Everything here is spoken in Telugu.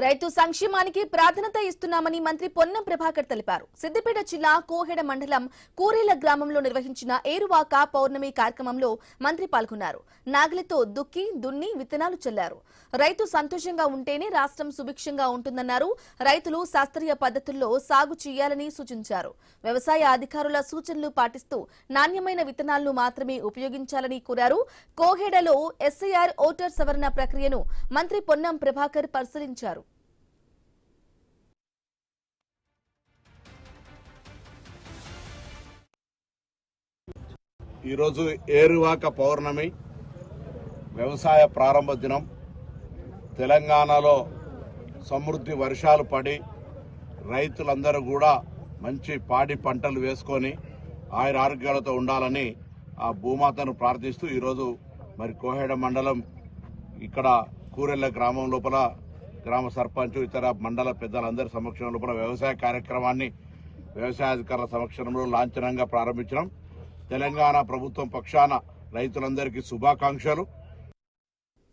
రైతు సంక్షేమానికి ప్రాధాన్యత ఇస్తున్నామని మంత్రి పొన్నం ప్రభాకర్ తెలిపారు. సిద్దిపేట జిల్లా కోహెడ మండలం కూరేల గ్రామంలో నిర్వహించిన ఏరువాక పౌర్ణమి కార్యక్రమంలో మంత్రి పాల్గొన్నారు. నాగలితో దున్ని విత్తనాలు చల్లారు. రైతు సంతోషంగా ఉంటేనే రాష్ట్రం సుభిక్షంగా ఉంటుందన్నారు. రైతులు శాస్త్రీయ పద్ధతుల్లో సాగు చేయాలని సూచించారు. వ్యవసాయ అధికారుల సూచనలు పాటిస్తూ నాణ్యమైన విత్తనాలను మాత్రమే ఉపయోగించాలని కోరారు. కోహెడలో ఎస్ఐఆర్ ఓటర్ సవరణ ప్రక్రియను మంత్రి పొన్నం ప్రభాకర్ పరిశీలించారు. ఈరోజు ఏరువాక పౌర్ణమి వ్యవసాయ ప్రారంభ దినం. తెలంగాణలో సమృద్ధి వర్షాలు పడి రైతులందరూ కూడా మంచి పాడి పంటలు వేసుకొని ఆయురారోగ్యాలతో ఉండాలని ఆ భూమాతను ప్రార్థిస్తూ ఈరోజు మరి కోహెడ మండలం ఇక్కడ కూరెళ్ల గ్రామం లోపల గ్రామ సర్పంచ్ ఇతర మండల పెద్దలందరి సమక్షం లోపల వ్యవసాయ కార్యక్రమాన్ని వ్యవసాయాధికారుల సమక్షంలో లాంఛనంగా ప్రారంభించడం. తెలంగాణ ప్రభుత్వం పక్షాన రైతులందరికీ శుభాకాంక్షలు.